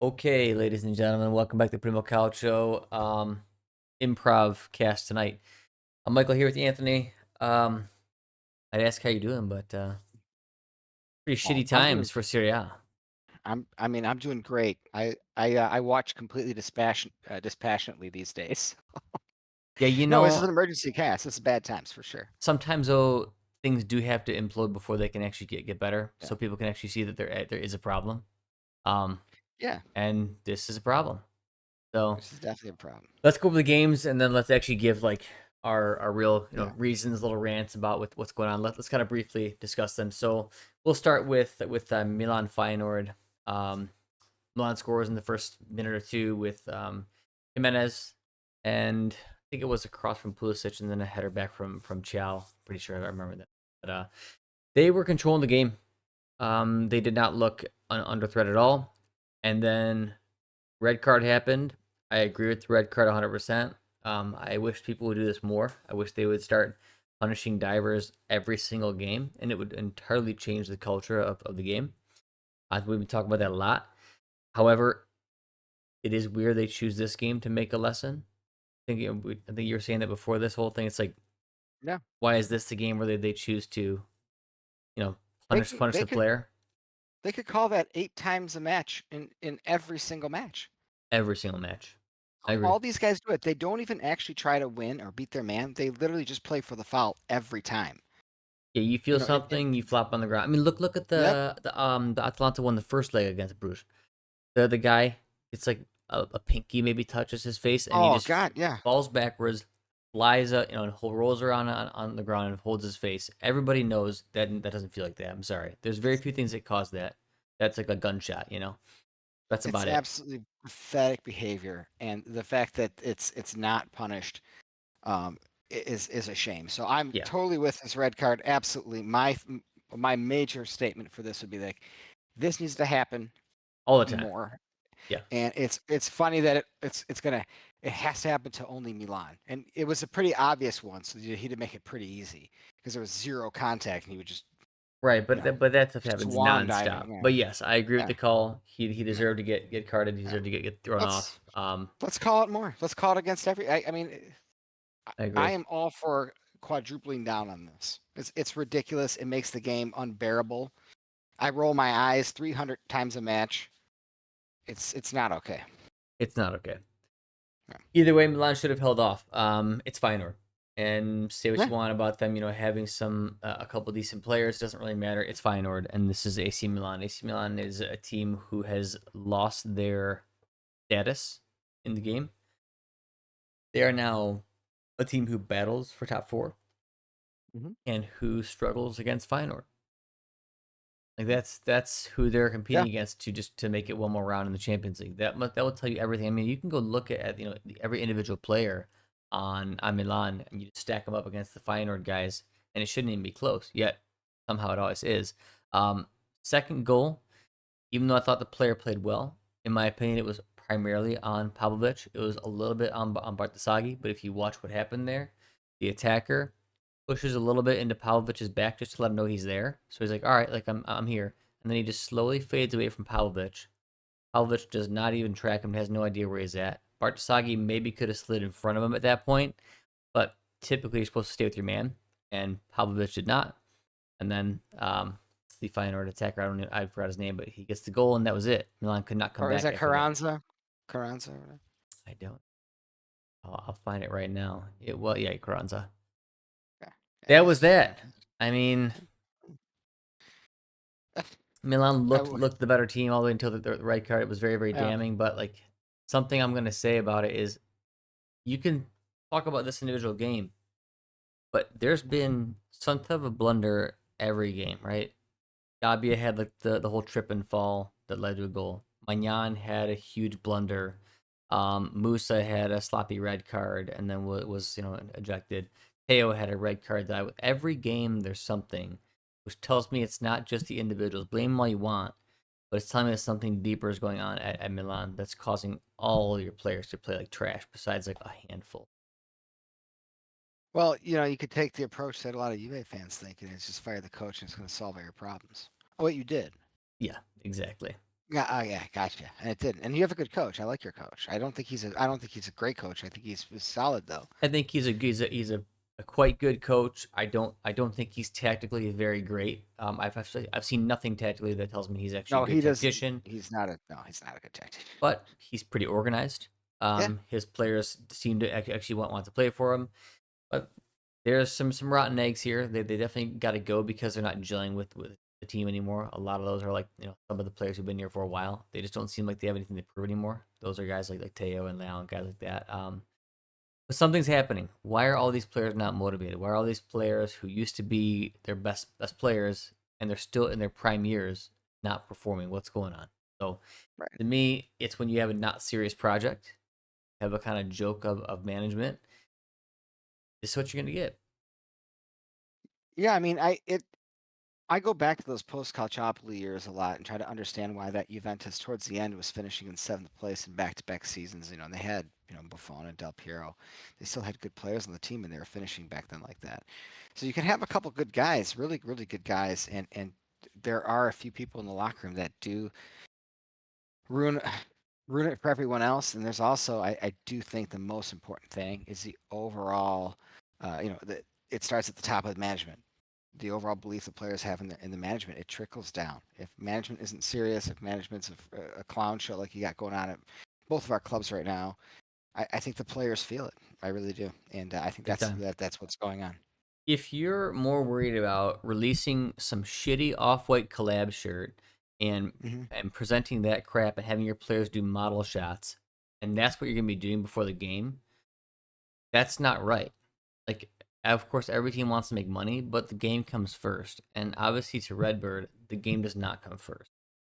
Okay, ladies and gentlemen, welcome back to Primo Calcio. Improv cast tonight. I'm Michael here with Anthony. I'd ask how you doing, but pretty Oh, shitty I'm doing. times for Serie A. I'm doing great. I watch completely dispassionately these days. Yeah, No, this is an emergency cast. This is bad times for sure. sometimes though things do have to implode before they can actually get better, Yeah, so people can actually see that there is a problem. Um, yeah. and this is a problem. So This is definitely a problem. let's go over the games and then let's actually give like our real Yeah. reasons, little rants about what's going on. Let's kind of briefly discuss them. So we'll start with Milan Feyenoord. Um, Milan scores in the first minute or two with Jimenez, and I think it was a cross from Pulisic and then a header back from Chow. Pretty sure I remember that. But they were controlling the game. They did not look under threat at all. And then red card happened. I agree with the red card 100%. I wish people would do this more. I wish they would start punishing divers every single game, and it would entirely change the culture of the game. We've been talking about that a lot. However, it is weird they choose this game to make a lesson. I think you were saying that before this whole thing. It's like, Yeah. why is this the game where they choose to, you know, They punish can punish they the could player they could call that 8 times a match in every single match. every single match? I agree. All these guys do it. They don't even actually try to win or beat their man. They literally just play for the foul every time. Yeah, you feel You know, and something, you flop on the ground. I mean, look at yep. the Atalanta won the first leg against Bruges. The guy, it's like a pinky maybe touches his face, and he Oh just God, yeah. falls backwards, flies up, and rolls around on the ground and holds his face. Everybody knows that doesn't feel like that. I'm sorry. There's very few things that cause that. That's like a gunshot. That's It's about it. absolutely pathetic behavior, and the fact that it's not punished is a shame. So I'm Yeah, totally with this red card. Absolutely, my major statement for this would be like this needs to happen all the time. more. Yeah. And it's funny that it has to happen to only Milan, and it was a pretty obvious one. So he did make it pretty easy because there was zero contact, and he would just Right, you know but that stuff happens swan nonstop. diving. Yeah, But yes, I agree with yeah, the call. He yeah, deserved to get carded. He yeah. deserved to get thrown Let's off. let's call it more. Let's call it against every. I mean, I I agree. am all for quadrupling down on this. It's ridiculous. It makes the game unbearable. I roll my eyes 300 times a match. It's not okay. It's not okay. Yeah. Either way, Milan should have held off. It's Feyenoord, and say what Yeah. you want about them. Having a couple decent players doesn't really matter. It's Feyenoord, and this is AC Milan. AC Milan is a team who has lost their status in the game. They are now a team who battles for top four Mhm. and who struggles against Feyenoord. Like that's who they're Yeah. competing against to make it one more round in the Champions League. That will tell you everything. I mean, you can go look at every individual player on Milan and you stack them up against the Feyenoord guys, and it shouldn't even be close. Yet somehow it always is. Um, Second goal, even though I thought the player played well, in my opinion, it was primarily on Pavlovic. It was a little bit on Bartasagi, but if you watch what happened there, the attacker pushes a little bit into Pavlovic's back just to let him know he's there. So he's like, "All right, like I'm here," and then he just slowly fades away from Pavlovic. Pavlovic does not even track him; has no idea where he's at. Bartasagi maybe could have slid in front of him at that point, but typically you're supposed to stay with your man, and Pavlovic did not. And then the Feyenoord attacker, I forgot his name, but he gets the goal, and that was it. Milan could not come Or is back that after that. Carranza? Carranza. Or whatever. I don't. I'll find it right now. Yeah, Carranza. Yeah. Yeah. That was that. I mean, Milan I looked w- looked the better team all the way until the red card. It was very, very yeah. damning. But like something I'm gonna say about it is you can talk about this individual game, but there's been some type of blunder every game, right? Gabia had like the whole trip and fall that led to a goal. Magnan had a huge blunder. Musa had a sloppy red card and then was ejected. Teo had a red card that every game there's something, which tells me it's not just the individuals. Blame them all you want, but it's telling me that something deeper is going on at Milan that's causing all your players to play like trash. Besides like a handful. Well, you could take the approach that a lot of UA fans think, and it's just fire the coach and it's going to solve all your problems. Oh, wait, you did. Yeah, exactly. Yeah, oh yeah, gotcha. And it didn't. And you have a good coach. I like your coach. I don't think he's a great coach. I think he's solid though. I think he's a quite good coach. I don't think he's tactically very great. I've seen nothing tactically that tells me he's actually a No, good he doesn't. tactician, He's not a no. He's not a good tactician. but he's pretty organized. Yeah, His players seem to actually want to play for him. But there's some rotten eggs here. They definitely got to go because they're not gelling with the team anymore. A lot of those are like some of the players who've been here for a while. They just don't seem like they have anything to prove anymore. Those are guys like Teo and Leao and guys like that. But something's happening. Why are all these players not motivated? Why are all these players who used to be their best players and they're still in their prime years not performing? What's going on? So right. to me, it's when you have a not serious project, have a kind of joke of management. This is what you're gonna get. Yeah, I mean, I go back to those post Calciopoli years a lot and try to understand why that Juventus towards the end was finishing in seventh place in back-to-back seasons. And they had Buffon and Del Piero. They still had good players on the team, and they were finishing back then like that. So you can have a couple good guys, really really good guys, and there are a few people in the locker room that do ruin ruin it for everyone else. And there's also I do think the most important thing is the overall, that it starts at the top of the management, the overall belief the players have in the management. It trickles down. If management isn't serious, if management's a clown show like you got going on at both of our clubs right now, I think the players feel it. I really do, and I think Big time. that's what's going on. If you're more worried about releasing some shitty off-white collab shirt and Hmm. presenting that crap and having your players do model shots, and that's what you're gonna be doing before the game, that's not right. Like, of course, every team wants to make money, but the game comes first. And obviously, to Redbird, the game does not come first.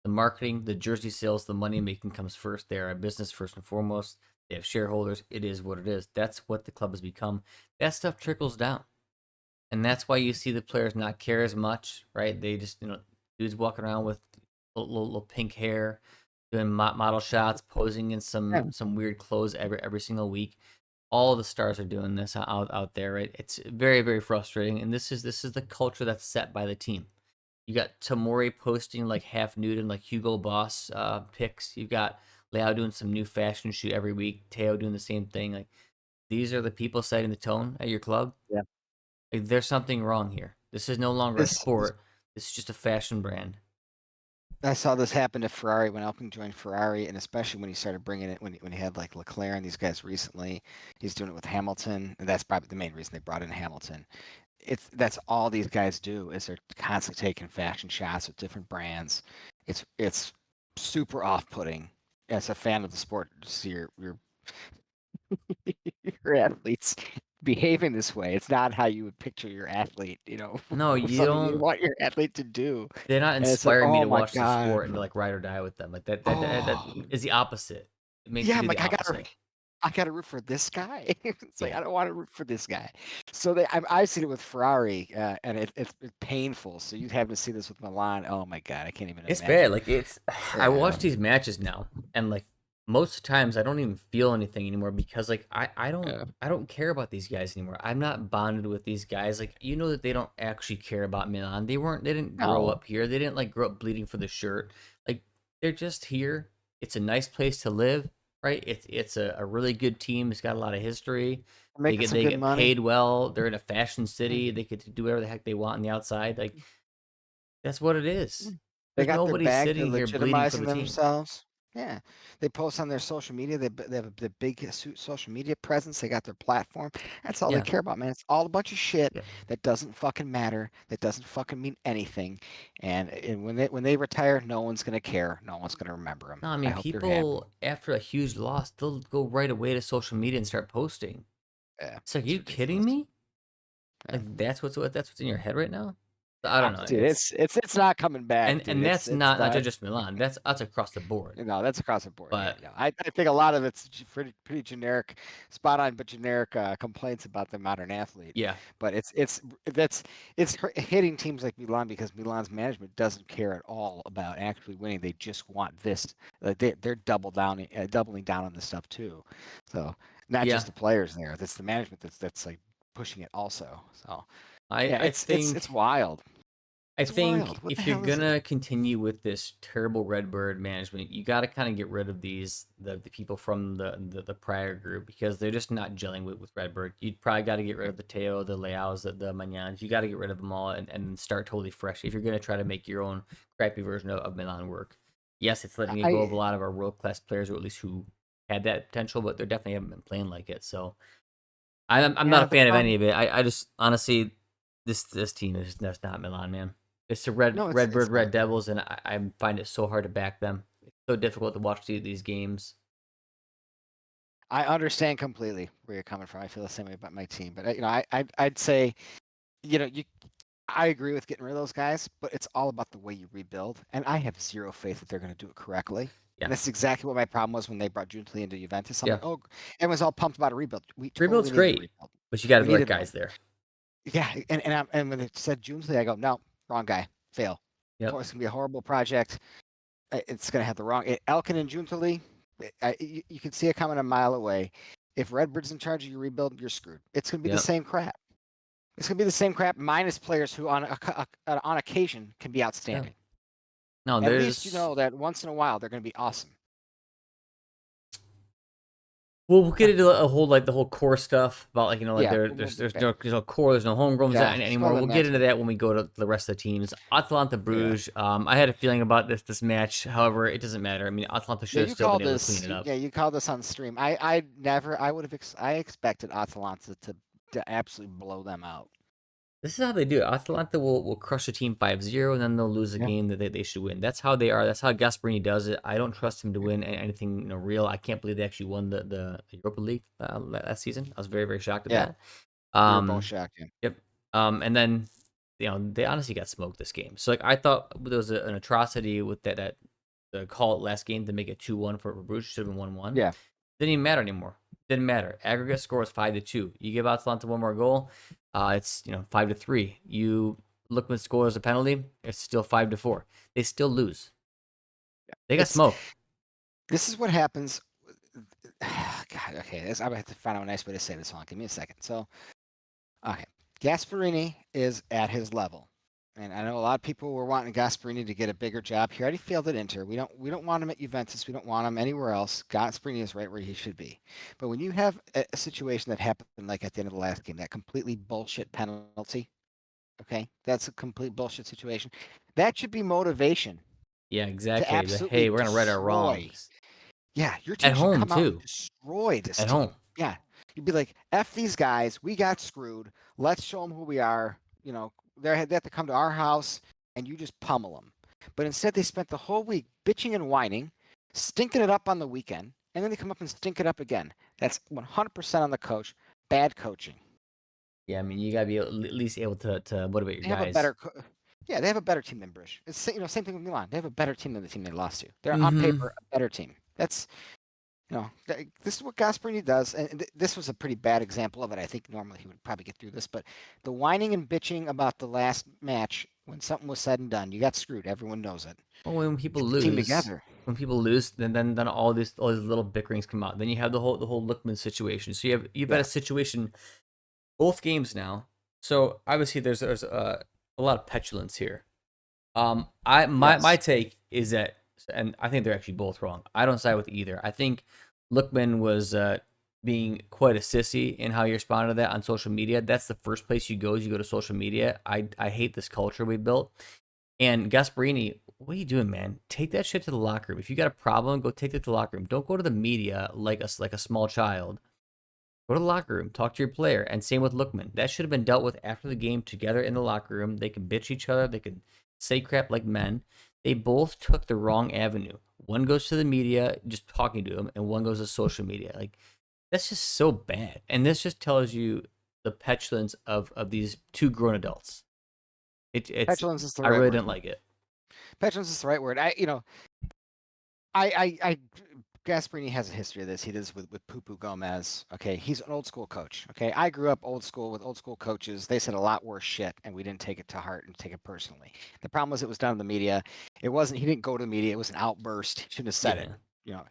The marketing, the jersey sales, the money making comes first. They are a business first and foremost. They have shareholders. It is what it is. That's what the club has become. That stuff trickles down. And that's why you see the players not care as much, right? They just, dudes walking around with little pink hair, doing model shots, posing in Yeah, some weird clothes every single week. All the stars are doing this out there, right? It's very very frustrating, and this is the culture that's set by the team. You got Tamori posting like half nude and like Hugo Boss pics. You got Leao doing some new fashion shoot every week. Teo doing the same thing. Like these are the people setting the tone at your club. yeah. Like, there's something wrong here. This is no longer a This sport. This is just a fashion brand. I saw this happen to Ferrari when Alpine joined Ferrari, and especially when he started bringing it when he had like Leclerc and these guys recently. He's doing it with Hamilton, and that's probably the main reason they brought in Hamilton. That's all these guys do is they're constantly taking fashion shots with different brands. It's super off-putting as a fan of the sport to see your athletes behaving this way. It's not how you would picture your athlete, No, you something you don't. want your athlete to do. They're not And it's like, inspiring me oh to my watch the God. sport and to like ride or die with them. Like that Oh, is the opposite. It makes yeah, you do I'm the like, opposite. I gotta root for this guy. It's like Yeah. I don't want to root for this guy. So I've seen it with Ferrari, and it's painful. So you have to see this with Milan. Oh my God, I can't even It's bad. imagine. Like it's I Yeah, watch these matches now and like most times I don't even feel anything anymore because like yeah. I don't care about these guys anymore. I'm not bonded with these guys. Like that they don't actually care about Milan. They didn't grow No, up here. They didn't like grow up bleeding for the shirt. Like they're just here. It's a nice place to live, right? It's a really good team. It's got a lot of history. I'm making some They good get money. paid well. They're in a fashion Mm, city. They get to do whatever the heck they want on the outside. Like that's what it is. mm. They There's got their nobody bag. They're sitting here bleeding for legitimizing the team. themselves. Yeah, they post on their social media. They have the big social media presence. They got their platform. That's all they Yeah, care about, man. It's all a bunch of shit yeah. that doesn't fucking matter. That doesn't fucking mean anything. And when they retire, no one's gonna care. No one's gonna remember them. No, I I mean, hope they're happy. people after a huge loss, they'll go right away to social media and start posting. Yeah, It's like, are it's you kidding ridiculous. me? Yeah. Like that's what's in your head right now? I don't know. Dude, it's not coming back, dude. And that's It's not not. just Milan. That's across the board. No, that's across the board. Yeah, But no, I think a lot of it's pretty generic, spot on, but generic complaints about the modern athlete. yeah, But it's hitting teams like Milan because Milan's management doesn't care at all about actually winning. They just want this. They're doubling down on this stuff too. So not just yeah. the players there. That's the management that's like pushing it also. So yeah, I it's think wild. I It's wild. think What the if you're hell is it? gonna continue with this terrible Redbird management, you got to kind of get rid of the people from the prior group because they're just not gelling with Redbird. You probably got to get rid of the Teo, the Leaos, the Magnans. You got to get rid of them all and start totally fresh if you're gonna try to make your own crappy version of Milan work. Yes, it's letting it go of a I lot of our world class players, or at least who had that potential, but they definitely haven't been playing like it. So I'm not yeah, a the fan of any problem. of it. I just honestly, this team is that's not Milan, man. It's the No, it's Redbird not. Red Devils, and I find it so hard to back them. It's so difficult to watch these games. I understand completely where you're coming from. I feel the same way about my team, but I'd say you I agree with getting rid of those guys, but it's all about the way you rebuild, and I have zero faith that they're going to do it correctly. Yeah, And that's exactly what my problem was when they brought Giuntoli into Juventus. I'm yeah. like, oh, everyone's all pumped about a rebuild. We Rebuild's totally needed a great, rebuild. but you got We the right needed one. guys there. Yeah, and when they said Giuntoli, I go, no, wrong guy, fail. Yep, It's gonna be a horrible project. It's gonna have the wrong Elkin and Giuntoli. You can see it coming a mile away. If Redbird's in charge of your rebuild, you're screwed. It's gonna be the yep. same crap. It's gonna be the same crap minus players who on occasion can be Yeah. outstanding. No, At least you there's know that once in a while they're gonna be awesome. we'll get into a whole like the whole core stuff about like like Yeah, there we'll get there's back. no core, there's no homegrowns Yeah, let's go anymore. to the We'll get next into one. that when we go to the rest of the teams. Atalanta Yeah. Bruges. I had a feeling about this match. However, it doesn't matter. I mean, Atalanta Yeah, should have you still been called able to clean this. it up. Yeah, you called this on stream. I never. I would have. I expected Atalanta to absolutely blow them out. This is how they do it. Atalanta will crush a team 5-0, and then they'll lose a Yeah. game that they should win. That's how they are. That's how Gasperini does it. I don't trust him to win anything real. I can't believe they actually won the Europa League last season. I was very, very shocked at Yeah, that. we were both Um, shocked. Yeah. yep. And then they honestly got smoked this game. So like I thought there was an atrocity with that the call it last game to make it 2-1 for Bruges. Should have been 1-1. Yeah. Didn't even matter anymore. Didn't matter. Aggregate score was 5-2. You give Atalanta one more goal, it's 5-3. You Lookman scores a penalty, it's still 5-4. They still lose. They got It's smoked. this is what happens. God. Okay. I'm gonna have to find out a nice way to say this. Hold on. Give me a second. So, okay, Gasparini is at his level. And I know a lot of people were wanting Gasparini to get a bigger job. He already failed at Inter. We don't want him at Juventus. We don't want him anywhere else. Gasparini is right where he should be. But when you have a situation that happened like at the end of the last game, that completely bullshit penalty, okay, that's a complete bullshit situation. That should be motivation Yeah, to exactly. absolutely Hey, we're gonna right our destroy. wrongs. Yeah, your At team should home come out and too. destroy this At home. team. Yeah, you'd be like, "F these guys, we got screwed. Let's show them who we are." They have to come to our house, and you just pummel them. But instead, they spent the whole week bitching and whining, stinking it up on the weekend, and then they come up and stink it up again. That's 100% on the coach. Bad coaching. Yeah, I mean you gotta be at least able to motivate your They have a guys. better, yeah, they have a better team than Bruges. It's same thing with Milan. They have a better team than the team they lost to. They're on Mm-hmm. paper a better team. This is what Gasparini does, and this was a pretty bad example of it. I think normally he would probably get through this, but the whining and bitching about the last match, when something was said and done, you got screwed. Everyone knows it. Well, Get the team together. when people lose, then all these little bickerings come out. Then you have the whole Lookman situation. So you've had a Yeah. situation both games now. So obviously there's a lot of petulance here. I my Yes. take is that, and I think they're actually both wrong. I don't side with either. I think Lookman was being quite a sissy in how you responded to that on social media. That's the first place you go is you go to social media. I hate this culture we built. And Gasparini, what are you doing, man? Take that shit to the locker room. If you got a problem, go take it to the locker room. Don't go to the media like a small child. Go to the locker room, talk to your player, and same with Lookman. That should have been dealt with after the game together in the locker room. They can bitch each other, they can say crap like men. They both took the wrong avenue. One goes to the media, just talking to him, and one goes to social media. Like that's just so bad. And this just tells you the petulance of these two grown adults. It's Petulance is the I right really word. didn't like it. Petulance is the right word. I Gasparini has a history of this. He does with Pupu Gomez. Okay, he's an old school coach. Okay, I grew up old school with old school coaches. They said a lot worse shit, and we didn't take it to heart and take it personally. The problem was it was done in the media. It wasn't. He didn't go to the media. It was an outburst. He shouldn't have said it. Yeah.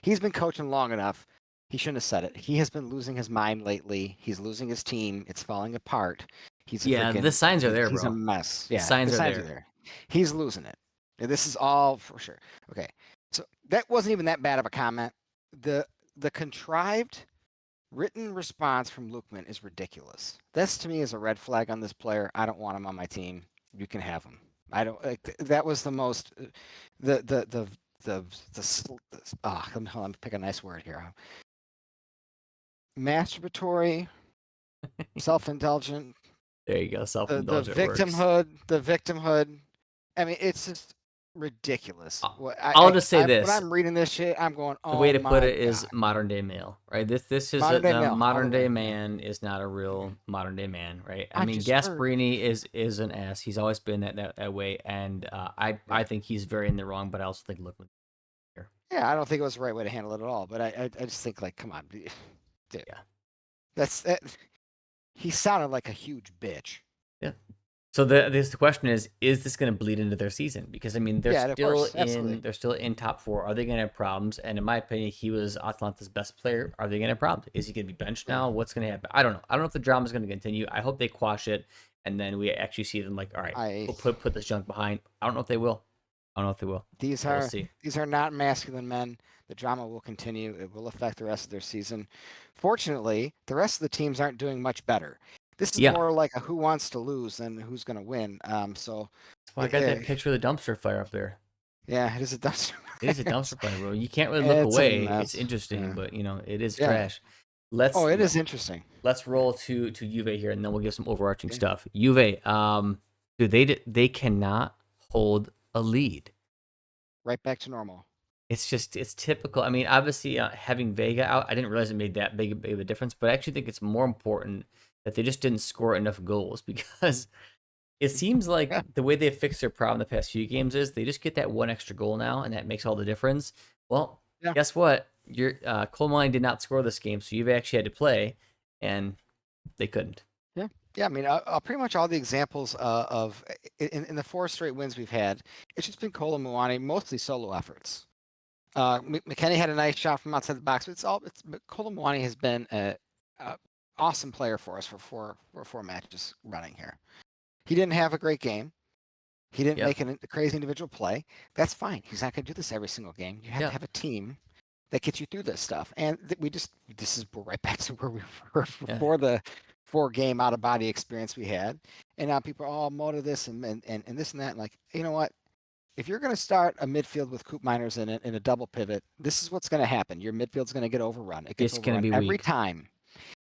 He's been coaching long enough. He shouldn't have said it. He has been losing his mind lately. He's losing his team. It's falling apart. He's a Yeah, the freaking signs are there, he's a bro. mess. The Yeah, the signs are signs are there. there. He's losing it. And this is all for sure. Okay. So that wasn't even that bad of a comment. The the contrived written response from Lukman is ridiculous. This to me is a red flag on this player. I don't want him on my team. You can have him. I don't like that was the most the hold on, pick a nice word here. Masturbatory, self-indulgent, There you go. the Self-indulgent works. victimhood. I mean, it's just ridiculous. I- I'll just say When this: I'm reading this shit, I'm going, the way oh to put my it is god, modern day male, right? This is modern day the male, all the modern way. day Yeah, man is not a real modern day man, right? I I've mean, just heard. Gasparini is an ass. He's always been that way, and I Yeah, think he's very in the wrong. But I also think look here, yeah. I don't think it was the right way to handle it at all. But I just think like, come on, dude. yeah, That. He sounded like a huge bitch. yeah. So the question is this going to bleed into their season? Because I mean, Yeah, of course, absolutely. they're still in top four. Are they going to have problems? And in my opinion, he was Atalanta's best player. Are they going to have problems? Is he going to be benched Yeah, now? What's going to happen? I don't know. I don't know if the drama is going to continue. I hope they quash it, and then we actually see them like, all right, I put this junk behind. I don't know if they will. I don't know if they will. these We'll are see. these are not masculine men. The drama will continue. It will affect the rest of their season. Fortunately, the rest of the teams aren't doing much better. This is Yeah, more like a who wants to lose than who's going to win. that's why I got that picture of the dumpster fire up there. Yeah, it is a dumpster It is a fire. dumpster fire, bro. You can't really look It's a away. It's mess. interesting, Yeah, but it is yeah. trash. Oh, Let's it is interesting. let's Yeah. roll to Juve here, and then we'll give some overarching Okay. stuff. Juve, dude, they cannot hold a lead. Right back to normal. It's just it's typical. I mean, obviously, having Vega out, I didn't realize it made that big of a difference, but I actually think it's more important that they just didn't score enough goals because it seems like Yeah, the way they've fixed their problem the past few games is they just get that one extra goal now, and that makes all the difference. Well, yeah, guess what? Your Coleman did not score this game, so you've actually had to play, and they couldn't. yeah, yeah. I mean, pretty much all the examples of in the four straight wins we've had, it's just been Cole and Muani, mostly solo efforts. McKennie had a nice shot from outside the box, but but Cole Muani has been a awesome player for us for four matches running here. He didn't have a great game. He didn't Yep. make a crazy individual play. That's fine. He's not going to do this every single game. You have to Yeah. have a team that gets you through this stuff. And this is we're right back to where we were Yeah. before the 4 game out of body experience we had. And now people are all motor this and this and that. And like, you know what? If you're going to start a midfield with Coop Miners in a double pivot, this is what's going to happen. Your midfield's going to get overrun. It gets It's gonna overrun be every weak. time.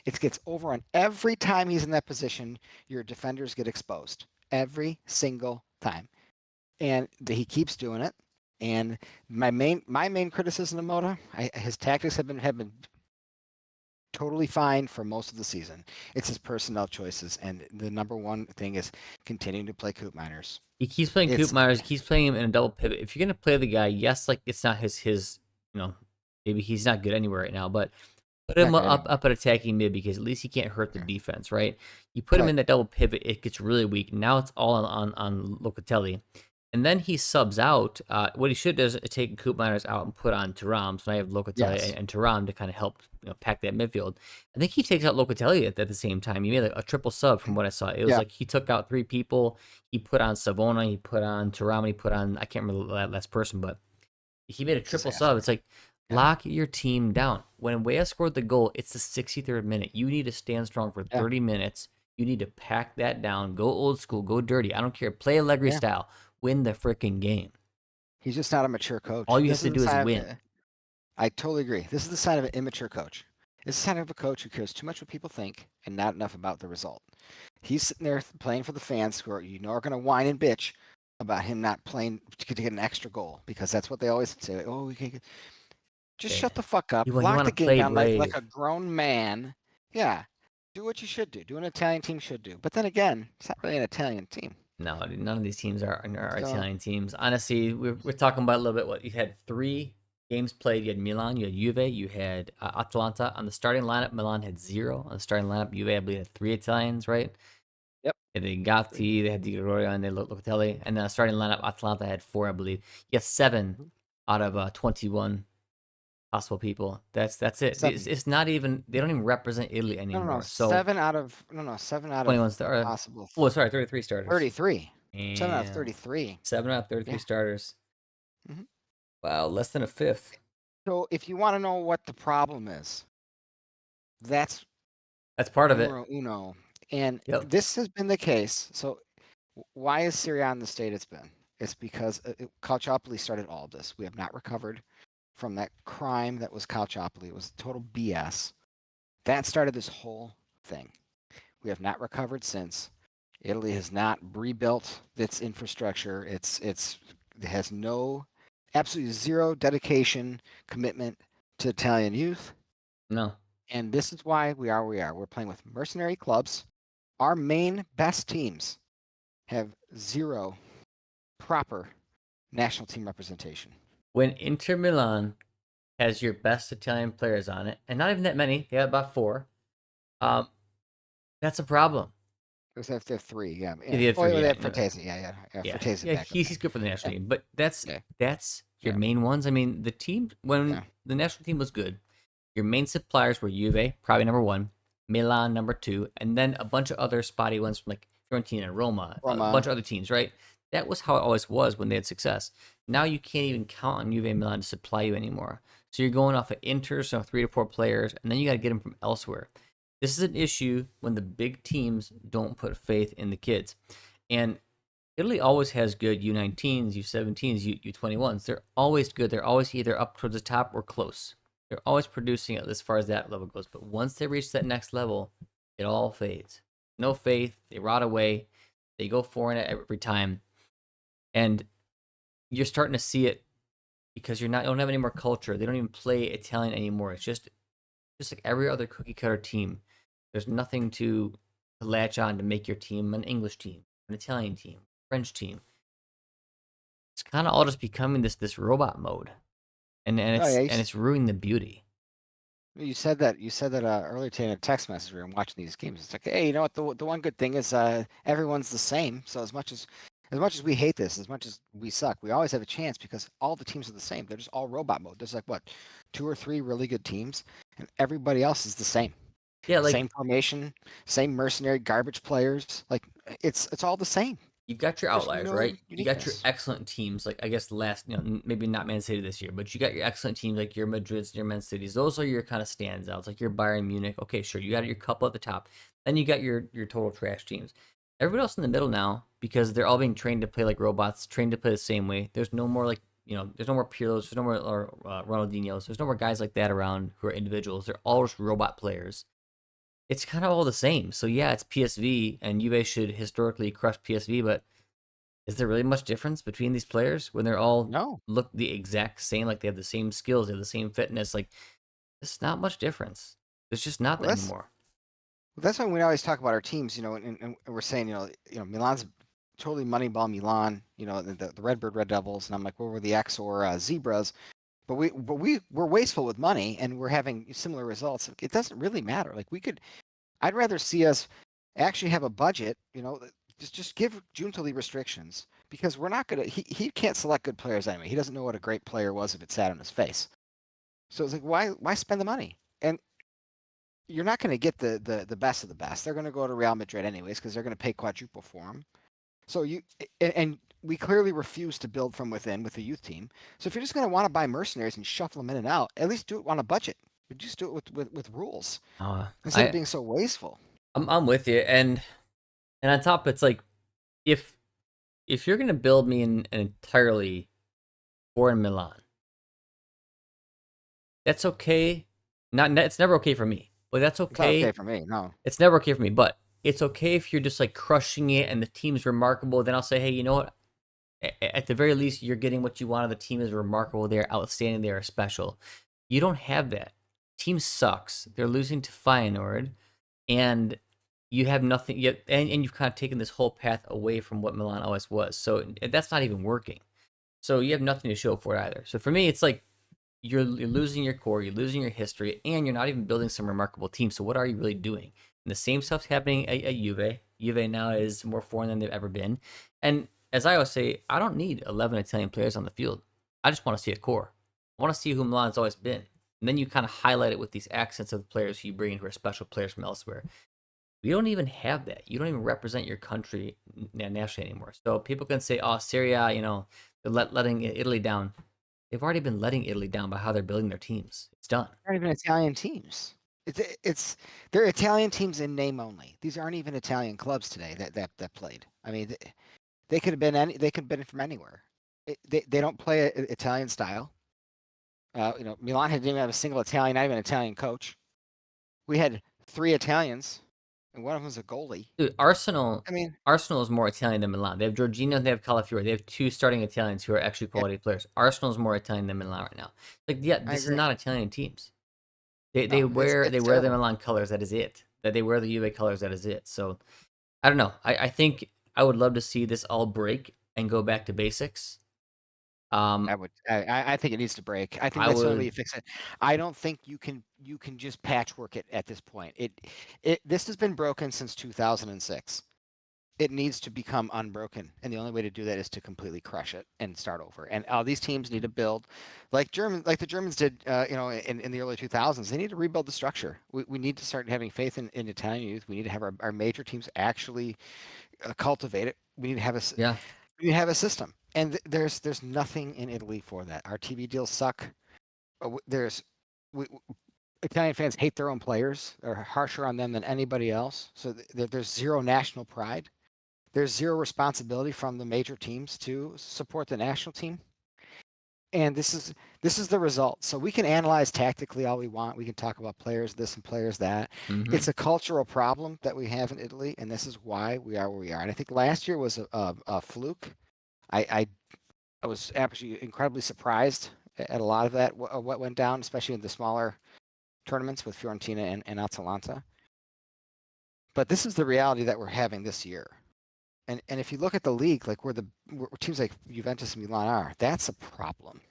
It gets overrun every time he's in that position. Your defenders get exposed every single time, and he keeps doing it. And my main criticism of Moda, his tactics have been totally fine for most of the season. It's his personnel choices, and the number one thing is continuing to play Coop Miners. He keeps playing Coop It's Myers. He keeps playing him in a double pivot. If you're gonna play the guy, yes, like it's not his. Maybe he's not good anywhere right now, but put him not good up anywhere. up at attacking mid because at least he can't hurt the Okay. defense, right? You put him Right. in that double pivot, it gets really weak. Now it's all on Locatelli. And then he subs out. What he should do is take Coop Miners out and put on Thuram. So now you have Locatelli Yes. and Thuram to kind of help pack that midfield. I think he takes out Locatelli at the same time. He made like a triple sub from what I saw. It was Yeah. like he took out three people. He put on Savona. He put on Thuram. And he put on I can't remember that last person, but he made a triple sub. Disaster. It's like Yeah. lock your team down. When Weah scored the goal, it's the 63rd minute. You need to stand strong for Yeah. 30 minutes. You need to pack that down. Go old school. Go dirty. I don't care. Play Allegri Yeah. style. Win the freaking game. He's just not a mature All coach. you have This to is the do is sign of win. I totally agree. This is the sign of an immature coach. It's a sign of a coach who cares too much what people think and not enough about the result. He's sitting there playing for the fans who are going to whine and bitch about him not playing to get an extra goal because that's what they always say. Oh, we can't get... Just Yeah. shut the fuck up. You Lock want the to game play down like brave. a grown man. Yeah. Do what you should do. Do an Italian team should do. But then again, it's not really an Italian team. No, none of these teams are So Italian teams. Honestly, we're talking about a little bit what you had three games played. You had Milan, you had Juve, you had Atalanta. On the starting lineup, Milan had zero. On the starting lineup, Juve, I believe, had three Italians, right? yep. Yeah, they Gatti, they had Di Gregorio, and they Locatelli. And then starting lineup, Atalanta had four, I believe. You got seven out of 21. possible people. That's it. It's, 7. it's not even they don't even represent Italy No, no, no. anymore. So 7 out of no, no, 7 out of 21 what star. possible Oh, sorry, 33 starters 33. 7 out of and 33. 7 out of 33 Yeah. starters. Mhm. Wow, less than a fifth. So if you want to know what the problem is, that's That's part of it. numero uno. And Yep. this has been the case. So why is Serie A in the state it's been? It's because Calciopoli started all of this. We have not recovered from that crime that was Calciopoli. It was total BS. That started this whole thing. We have not recovered since. Italy has not rebuilt its infrastructure. It has no, absolutely zero dedication, commitment to Italian youth. No. And this is why we are where we are. We're playing with mercenary clubs. Our main best teams have zero proper national team representation. When Inter Milan has your best Italian players on it, and not even that many, they have about four. Um, that's a problem. They have three, yeah, Yeah, yeah. they have Oh, three. they Yeah, have Frattesi, yeah, yeah, Frattesi yeah. back up He's there. good for the national Yeah, team, but that's yeah, that's your yeah, main ones. I mean, the team when yeah. the national team was good, your main suppliers were Juve, probably number one, Milan number two, and then a bunch of other spotty ones from like Fiorentina, Roma, a bunch Roma, of other teams. Right? That was how it always was when they had success. Now you can't even count on Juve and Milan to supply you anymore. So you're going off of Inter, so 3 to 4 players, and then you got to get them from elsewhere. This is an issue when the big teams don't put faith in the kids. And Italy always has good U19s, U17s, U21s. They're always good. They're always either up towards the top or close. They're always producing it as far as that level goes. But once they reach that next level, it all fades. No faith. They rot away. They go foreign every time. And you're starting to see it because you don't have any more culture. They don't even play Italian anymore. It's just like every other cookie cutter team. There's nothing to latch on to make your team an English team, an Italian team, French team. It's kind of all just becoming this robot mode, and oh it's yeah, and it's ruining the beauty. you said that earlier today in a text message. We were watching these games. It's like, hey, you know what? The one good thing is everyone's the same. So as much as we hate this, as much as we suck, we always have a chance because all the teams are the same. They're just all robot mode. There's like what, two or three really good teams, and everybody else is the same. Yeah, like Same formation, same mercenary garbage players. Like it's all the same. you got your There's outliers, no right? You got your uniqueness. excellent teams. Like I guess last, maybe not Man City this year, but you got your excellent teams like your Madrids, your Man Cities. Those are your kind of standouts, like your Bayern Munich. Okay, sure, you got your couple at the top. Then you got your total trash teams. Everybody else in the middle now, because they're all being trained to play like robots, trained to play the same way. There's no more like there's no more Pirlo's, there's no more Ronaldinho's, there's no more guys like that around who are individuals. They're all just robot players. It's kind of all the same. So yeah, it's PSV, and Juve should historically crush PSV, but is there really much difference between these players when they're all No. look the exact same, like they have the same skills, they have the same fitness? Like, it's not much difference. There's just not Well, that that's anymore. that's why we always talk about our teams, and we're saying, Milan's totally moneyball Milan, the Redbird Red Devils, and I'm like, well, we're the X or Zebras, but we're wasteful with money, and we're having similar results. It doesn't really matter. Like I'd rather see us actually have a budget, just give Giuntoli restrictions because we're not gonna. He can't select good players anyway. He doesn't know what a great player was if it sat on his face. So it's like, why spend the money? And you're not going to get the best of the best. They're going to go to Real Madrid anyways because they're going to pay quadruple for them. So and we clearly refuse to build from within with the youth team. So if you're just going to want to buy mercenaries and shuffle them in and out, at least do it on a budget. Just do it with rules Uh, instead of I being so wasteful. I'm with you, and on top, it's like if if you're gonna build me an entirely foreign Milan, that's okay. Not it's never okay for me, but that's It's not okay okay. for me. No. It's never okay for me, but it's okay if you're just like crushing it and the team's remarkable. Then I'll say, hey, you know what? At the very least, you're getting what you wanted. The team is remarkable. They're outstanding. They are special. You don't have that. Team sucks. They're losing to Feyenoord, and you have nothing yet. And you've kind of taken this whole path away from what Milan always was. So that's not even working. So you have nothing to show for it either. So for me, it's like you're losing your core, you're losing your history, and you're not even building some remarkable team. So what are you really doing? And the same stuff's happening at Juve. Juve now is more foreign than they've ever been. And as I always say, I don't need 11 Italian players on the field. I just want to see a core. I want to see who Milan's always been. And then you kind of highlight it with these accents of the players who you bring in who are special players from elsewhere. We don't even have that. You don't even represent your country nationally anymore. So people can say, "Oh, Serie A, they're letting Italy down." They've already been letting Italy down by how they're building their teams. It's done. Aren't even Italian teams. It's they're Italian teams in name only. These aren't even Italian clubs today that played. I mean, they could have been they could have been from anywhere. They don't play Italian style. Milan didn't even have a single Italian, not even an Italian coach. We had 3 Italians, and one of them was a goalie. Dude, Arsenal, I mean, Arsenal is more Italian than Milan. They have Jorginho, and they have Calafiori. They have two starting Italians who are actually yeah, quality players. Arsenal is more Italian than Milan right now. Like, yeah, I this is agree. not Italian teams. They they No, it's wear they it's wear the terrible. Milan colors. That is it. That they wear the Juve colors. That is it. So I don't know. I think I would love to see this all break and go back to basics. I Um, would. I think it needs to break. I think I that's the only way would, you fix it. I don't think you can just patchwork it at this point. It this has been broken since 2006. It needs to become unbroken, and the only way to do that is to completely crush it and start over. And all these teams need to build, like the Germans did, in the early 2000s. They need to rebuild the structure. We need to start having faith in Italian youth. We need to have our major teams actually cultivate it. We need to have yeah. we need to have a system, and there's nothing in Italy for that. Our TV deals suck. There's we, Italian fans hate their own players. They're harsher on them than anybody else. So there's zero national pride. There's zero responsibility from the major teams to support the national team. And this is the result. So we can analyze tactically all we want. We can talk about players this and players that. Mm-hmm. It's a cultural problem that we have in Italy, and this is why we are where we are. And I think last year was a fluke. I, I I was actually incredibly surprised at a lot of that what went down, especially in the smaller tournaments with Fiorentina and Atalanta. But this is the reality that we're having this year. And if you look at the league, like where teams like Juventus and Milan are, that's a problem.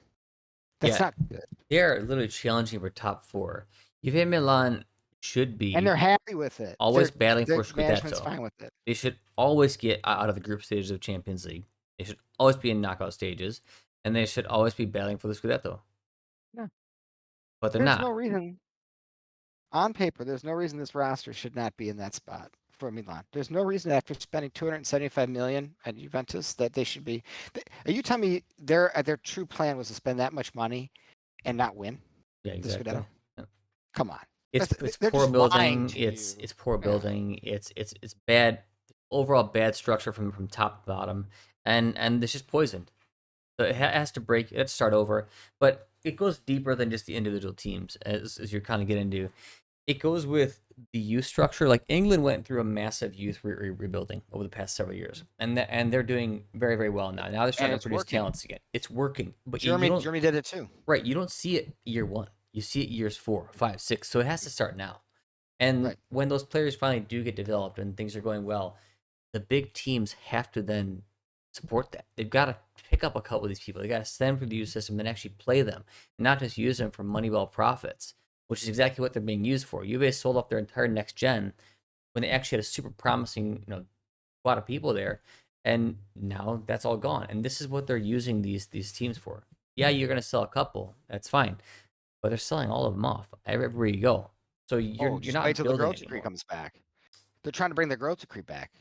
That's Yeah, not good. they're literally challenging for top four. Juve Milan should And be they're happy with it. always battling Their for management's Scudetto. fine with it. They should always get out of the group stages of Champions League. They should always be in knockout stages, and they should always be battling for the Scudetto. Yeah. But they're There's not. no reason on paper, there's no reason this roster should not be in that spot for Milan. There's no reason after spending 275 million at Juventus that they should be. Are you telling me their true plan was to spend that much money and not win Yeah, the Scudetto? exactly. Yeah. Come on. It's They're poor just lying building. to you. It's poor Yeah. building. It's bad overall bad structure from top to bottom, and it's just poisoned. So it has to break. It has to start over. But it goes deeper than just the individual teams, as you're kind of getting into. It goes with the youth structure. Like England went through a massive youth rebuilding over the past several years, and they're doing very very well now. Now they're And starting to it's produce working. talents again. It's working, but you Germany don't Germany did it too. right. You don't see it year one. You see it years 4, 5, 6. So it has to start now. And Right. when those players finally do get developed and things are going well, the big teams have to then support that. They've got to pick up a couple of these people. They got to send them through the youth system, then actually play them, and not just use them for Moneyball profits, which is exactly what they're being used for. Juve sold off their entire next gen when they actually had a super promising, squad of people there, and now that's all gone. And this is what they're using these teams for. Yeah, you're gonna sell a couple, that's fine, but they're selling all of them off everywhere you go. So Oh, you're just wait not till the building growth decree anymore. comes back. They're trying to bring the growth decree back.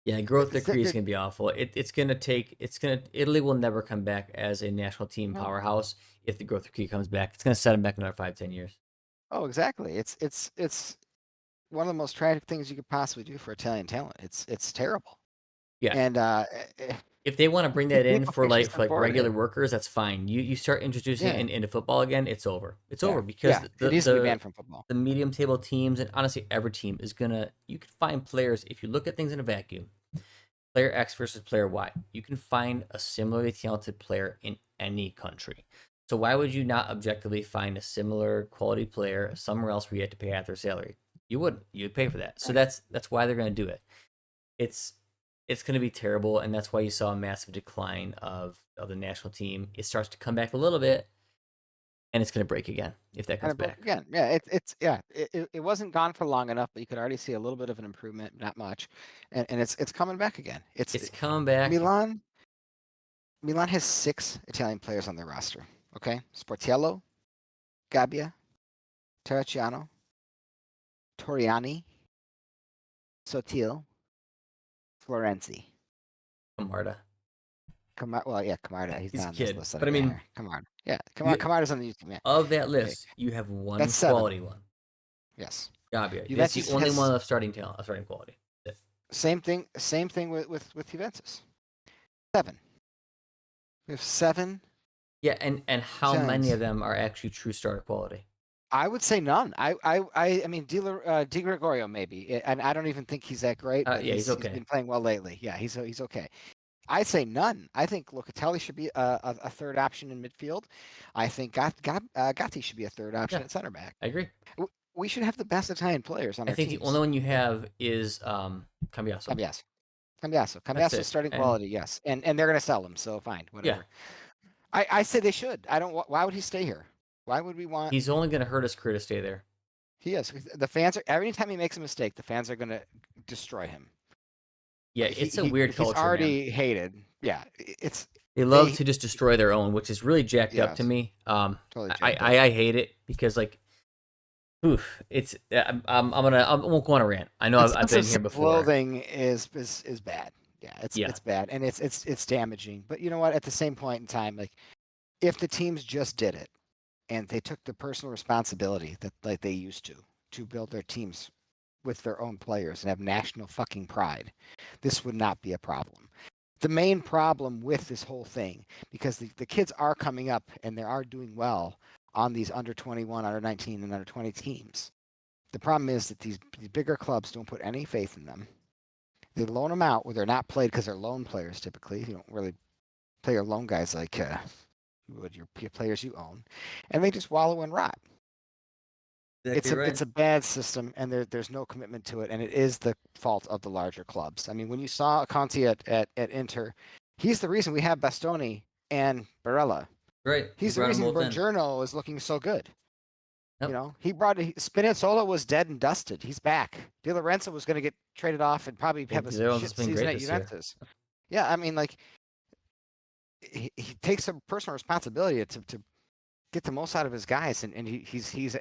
Yeah, growth Is that decree is gonna be awful. Italy will never come back as a national team no? powerhouse if the growth decree comes back. It's gonna set them back another 5, 10 years. Oh, exactly. It's one of the most tragic things you could possibly do for Italian talent. It's terrible. Yeah, And if they want to bring that in people for can't like just for like afford regular it. workers, that's fine. You start introducing it Yeah, into football again, it's over. It's yeah, over because yeah. It needs to be banned from football. the medium table teams and honestly every team is gonna you can find players if you look at things in a vacuum. Player X versus player Y. You can find a similarly talented player in any country. So why would you not objectively find a similar quality player somewhere else where you had to pay half their salary? You wouldn't. You'd pay for that. So Right. that's why they're gonna do it. It's it's going to be terrible, and that's why you saw a massive decline of the national team. It starts to come back a little bit, and it's going to break again if that And comes it broke back. again. Yeah, it's yeah. It wasn't gone for long enough, but you could already see a little bit of an improvement, not much, and it's coming back again. It's coming back. Milan. Milan has 6 Italian players on their roster. Okay, Sportiello, Gabbia, Terracciano, Toriani, Sotil, Florenzi. Camarda. Well, yeah, Camarda. He's He's not a on this kid, list that I but I got mean, here. Camarda. Yeah, you Camarda's on the YouTube. Yeah. of that Okay, list, you have that's one 7. quality one. Yes. Gabia. That's the Juventus only one has of starting talent, of starting quality. That's it. same thing. Same thing with Juventus. 7. We have 7 Yeah, and how many of Italians. them are actually true starter quality? I would say none. I mean, Di Gregorio maybe, and I don't even think he's that great, but Yeah, he's he's okay. been playing well lately. Yeah, he's okay. I say none. I think Locatelli should be a third option in midfield. I think Gatti should be a third option Yeah, at center back. I agree. We should have the best Italian players on I our think the only teams. one you have is Cambiaso. Cambiaso. That's Cambiaso's it. starting And quality, yes, and they're gonna sell him, so fine, yeah, whatever. I say they should. I don't. Why would he stay here? Why would we want? he's only going to hurt his career to stay there. He is. The fans are every time he makes a mistake, the fans are gonna destroy him. Yeah, it's a weird He's culture, man. already hated. Yeah, it's They love they. to just destroy their own, which is really jacked up to Yes, me. totally jacked up. I hate it because like, oof, it's I won't go on a rant. I know I've been Expensive here before. self-loathing is bad. Yeah, Yeah, it's bad and it's damaging. But you know what? At the same point in time, like if the teams just did it and they took the personal responsibility that like they used to build their teams with their own players and have national fucking pride, this would not be a problem. The main problem with this whole thing, because the kids are coming up and they are doing well on these under 21, under 19, and under 20 teams. The problem is that these bigger clubs don't put any faith in them. They loan them out where they're not played because they're loan players typically. You don't really play your loan guys like you would your players you own, and they just wallow in rot. exactly right. It's a bad system, and there's no commitment to it, and it is the fault of the larger clubs. I mean, when you saw Conti at Inter, he's the reason we have Bastoni and Barella. Great, he He's the brought them reason both in. Buongiorno is looking so good. You Yep. know, Spinazzola was dead and dusted. He's back. Di Lorenzo was going to get traded off and probably Yeah, have a Pizzerro's has shit been season great at this year. Juventus. Yeah, I mean, like he takes some personal responsibility to get the most out of his guys, and he's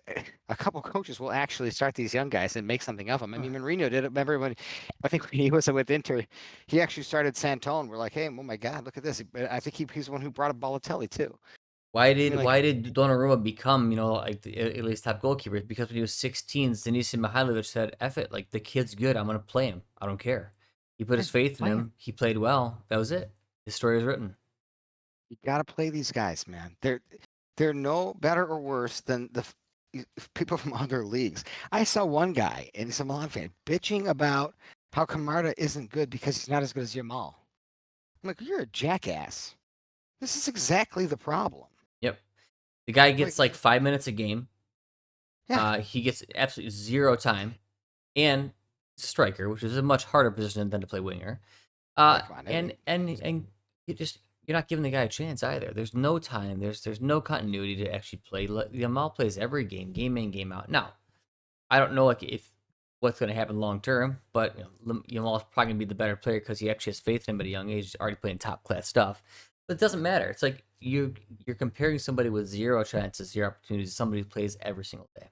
a couple coaches will actually start these young guys and make something of them. I mean, Mourinho did it. Remember when I think when he was with Inter, he actually started Santone. We're like, hey, oh my God, look at this. I think he's the one who brought up Balotelli too. I mean, like, Why did Donnarumma become, like the Italy's top goalkeeper? Because when he was 16, Zenisin Mihailovic said, "F it, like the kid's good. I'm gonna play him. I don't care." He put yeah, his faith in play him. him. He played well. That was it. His story is written. You got to play these guys, man. They're no better or worse than people from other leagues. I saw one guy, and he's a Milan fan, bitching about how Camarda isn't good because he's not as good as Yamal. I'm like, you're a jackass. This is exactly the problem. Yep. The guy Like, gets like 5 minutes a game. yeah, He gets absolutely zero time, and striker, which is a much harder position than to play winger. yeah, come on. And you're not giving the guy a chance either. There's no time. There's no continuity to actually play. Yamal plays every game in, game out. Now, I don't know like if what's going to happen long term, but Yamal's probably going to be the better player because he actually has faith in him at a young age. He's already playing top class stuff. But it doesn't matter. It's like you're comparing somebody with zero chances, zero opportunities to somebody who plays every single day.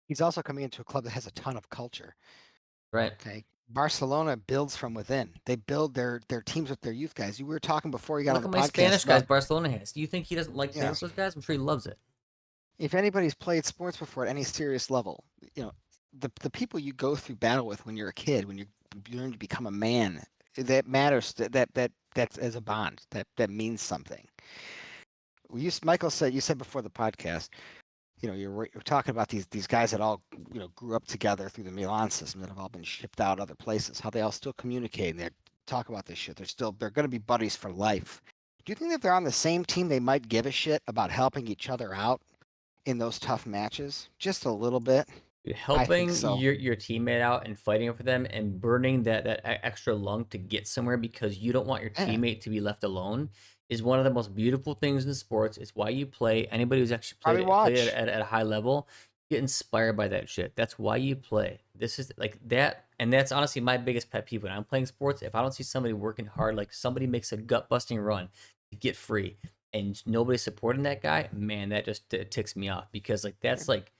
He's also coming into a club that has a ton of culture. Right? Okay. Barcelona builds from within. They build their teams with their youth guys. You were talking before you got on Look the at my podcast Spanish guys about, Barcelona has. Do you think he doesn't like playing yeah, with those guys? I'm sure he loves it. if anybody's played sports before at any serious level, you know, the people you go through battle with when you're a kid, when you learn to become a man, that matters. That's as a bond. That means something. Michael said you said before the podcast, you know, you're talking about these guys that all grew up together through the Milan system that have all been shipped out other places. How they all still communicate and they talk about this shit. They're going to be buddies for life. Do you think that if they're on the same team, they might give a shit about helping each other out in those tough matches? Just a little bit. I think Helping so. your teammate out and fighting for them and burning that extra lung to get somewhere because you don't want your Yeah, teammate to be left alone is one of the most beautiful things in sports. It's why you play. Anybody who's actually probably played watch. at a high level get inspired by that shit. That's why you play. This is like that, and that's honestly my biggest pet peeve when I'm playing sports. If I don't see somebody working hard, like somebody makes a gut busting run to get free, and nobody's supporting that guy, man, that just ticks me off because that's like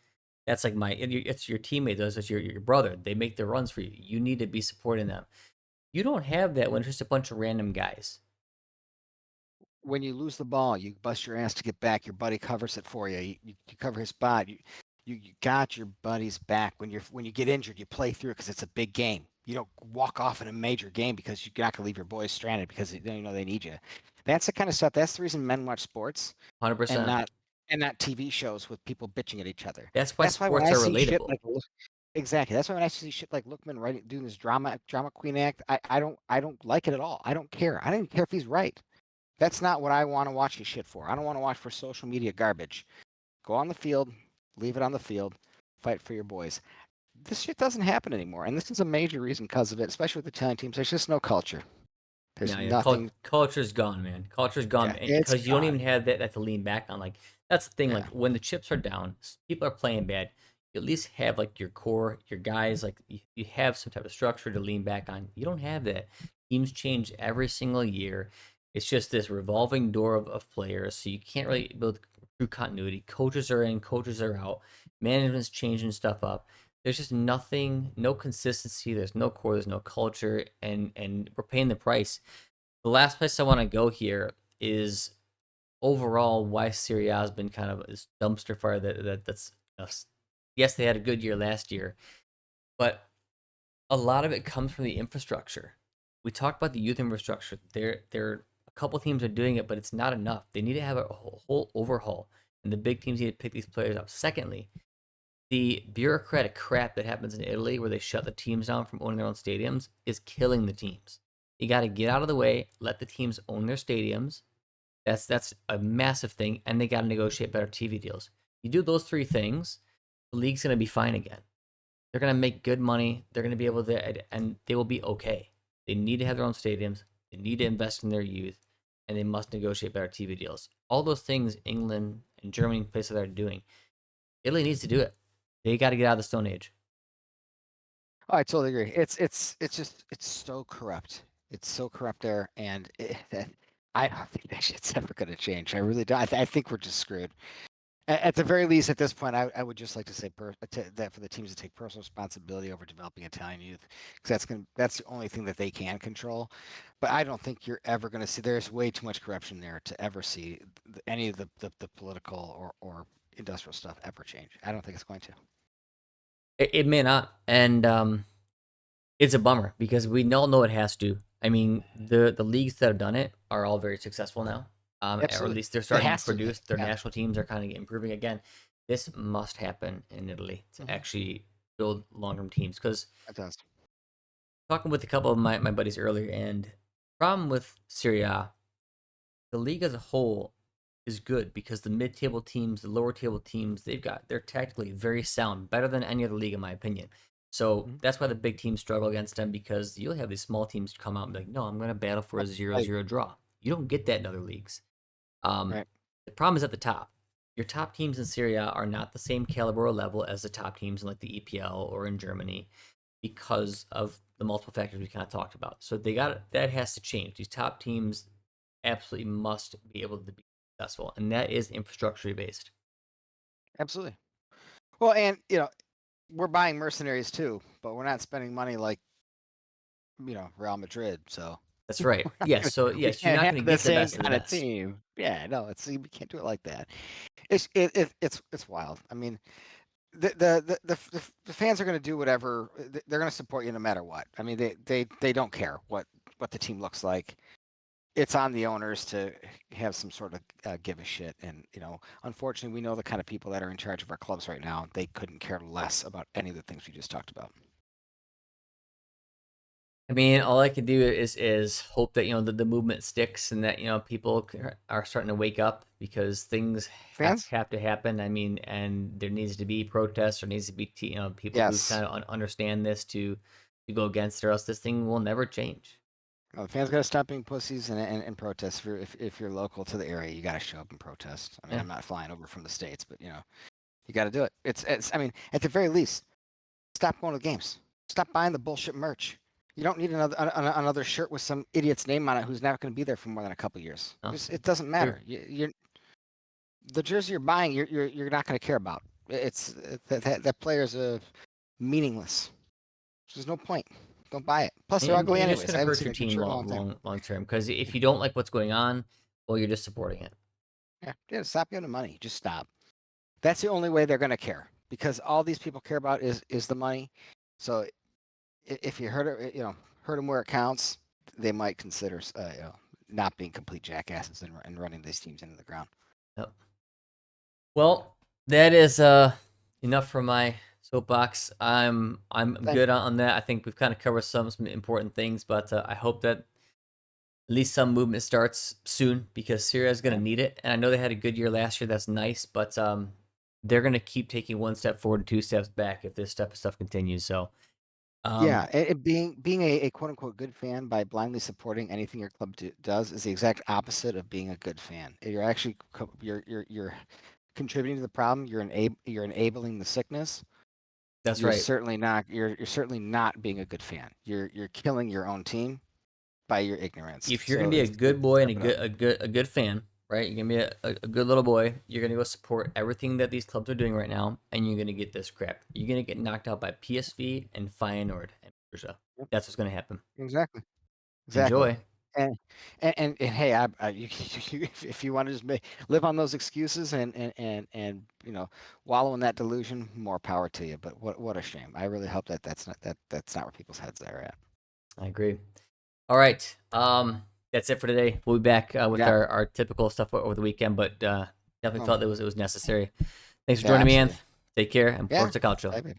my it's your teammate, those it's your brother. They make the runs for you. You need to be supporting them. You don't have that when it's just a bunch of random guys. When you lose the ball, you bust your ass to get back. Your buddy covers it for you. You cover his spot. You got your buddy's back. When you get injured, you play through it because it's a big game. You don't walk off in a major game because you're not gonna leave your boys stranded because you know they need you. That's the kind of stuff. That's the reason men watch sports and 100%. not TV shows with people bitching at each other. That's why That's why when sports I are see shit relatable. like exactly. That's why when I see shit like Lookman doing this drama queen act, I don't like it at all. I don't care. I don't even care if he's right. That's not what I want to watch his shit for. I don't want to watch for social media garbage. Go on the field, leave it on the field, fight for your boys. This shit doesn't happen anymore, and this is a major reason because of it, especially with Italian teams. There's just no culture. There's No, yeah, nothing. culture's gone, man. Culture's gone Yeah, it's because you don't even gone. have that to lean back on. Like that's the thing. Yeah. Like when the chips are down, people are playing bad. You at least have like your core, your guys. Like you have some type of structure to lean back on. You don't have that. Teams change every single year. It's just this revolving door of players, so you can't really build true continuity. Coaches are in, coaches are out. Management's changing stuff up. There's just nothing, no consistency. There's no core. There's no culture, and we're paying the price. The last place I want to go here is overall why Serie A has been kind of this dumpster fire that's yes, they had a good year last year, but a lot of it comes from the infrastructure. We talked about the youth infrastructure. There a couple teams are doing it, but it's not enough. They need to have a whole overhaul, and the big teams need to pick these players up. Secondly, the bureaucratic crap that happens in Italy, where they shut the teams down from owning their own stadiums, is killing the teams. You got to get out of the way, let the teams own their stadiums. That's a massive thing, and they got to negotiate better TV deals. You do those three things, the league's going to be fine again. They're going to make good money. They're going to be able to, and they will be okay. They need to have their own stadiums. They need to invest in their youth, and they must negotiate better TV deals. All those things England and Germany places that are doing. Italy needs to do it. They got to get out of the Stone Age. Oh, I totally agree. It's so corrupt. It's so corrupt there, and I don't think that shit's ever going to change. I really do. I think we're just screwed. At the very least, at this point, I would just like to say that for the teams to take personal responsibility over developing Italian youth, because that's the only thing that they can control. But I don't think you're ever going to see. There's way too much corruption there to ever see any of the political or industrial stuff ever change. I don't think it's going to. It may not, and it's a bummer because we all know it has to. I mean, the leagues that have done it are all very successful now, or at Absolutely, least they're it starting to has to. produce. Their Yeah, national teams are kind of improving again. This must happen in Italy to hmm actually build long-term teams. Because it does. talking with a couple of my buddies earlier, and problem with Serie A, the league as a whole is good because the mid-table teams, the lower table teams, they're tactically very sound, better than any other league in my opinion. So Mhm. that's why the big teams struggle against them because you'll have these small teams come out and be like, no, I'm going to battle for a zero Right, zero draw. You don't get that in other leagues. Um, right. the problem is at the top. Your top teams in Syria are not the same caliber or level as the top teams in like the EPL or in Germany because of the multiple factors we kind of talked about. So that has to change. These top teams absolutely must be able to be successful, and that is infrastructure based. Absolutely. Well, and we're buying mercenaries too, but we're not spending money like Real Madrid. So That's right. Yes. So we yes, you're can't not have going to the get the same best of the kind of best. team. Yeah, no, we can't do it like that. It's wild. I mean, the fans are going to do whatever. They're going to support you no matter what. I mean, they don't care what the team looks like. It's on the owners to have some sort of give a shit. And unfortunately, we know the kind of people that are in charge of our clubs right now. They couldn't care less about any of the things we just talked about. I mean, all I can do is hope that the movement sticks and that people are starting to wake up because things Fans? have to happen. I mean, and there needs to be protests. There needs to be people who Yes. kind of understand this to go against, or else this thing will never change. The fans got to stop being pussies and protest. If you're local to the area, you got to show up and protest. I mean, Yeah. I'm not flying over from the States, but you got to do it. I mean, at the very least, stop going to games. Stop buying the bullshit merch. You don't need another shirt with some idiot's name on it who's not going to be there for more than a couple years. Oh, Just, it doesn't true. matter. The jersey you're buying, you're not going to care about. It's that player's meaningless. There's no point. Don't buy it. Plus, they're ugly And you're just anyways. going I to haven't hurt seen your a good team shirt in a long time. long term. Because if you don't like what's going on, well, you're just supporting it. Yeah, stop giving them money. Just stop. That's the only way they're going to care because all these people care about is the money. So if you hurt it, hurt them where it counts, they might consider not being complete jackasses and running these teams into the ground. Yep. Well, that is enough for my soapbox. I'm Same. good on that. I think we've kind of covered some important things, but I hope that at least some movement starts soon because Serie A is going Yeah. to need it. And I know they had a good year last year. That's nice, but they're going to keep taking one step forward and two steps back if this type of stuff continues. So, Yeah, being a quote unquote good fan by blindly supporting anything your club does is the exact opposite of being a good fan. You're actually you're contributing to the problem. You're enabling the sickness. that's right. You're certainly not being a good fan. You're killing your own team by your ignorance. If you're So gonna be a it's good boy and step it up. a good fan, right? You're gonna be a good little boy. You're gonna go support everything that these clubs are doing right now, and you're gonna get this crap. You're gonna get knocked out by PSV and Feyenoord and Brugge. Yep, That's what's gonna happen. exactly. Exactly. Enjoy. And and hey, if you want to just live on those excuses and wallow in that delusion, more power to you. But what a shame. I really hope that's not where people's heads are at. I agree. All right. That's it for today. We'll be back with Yeah. our typical stuff over the weekend, but definitely Um, felt it was necessary. Thanks for yeah, joining me, Anth. absolutely. Take care and Yeah. Forza Calcio. Bye, babe.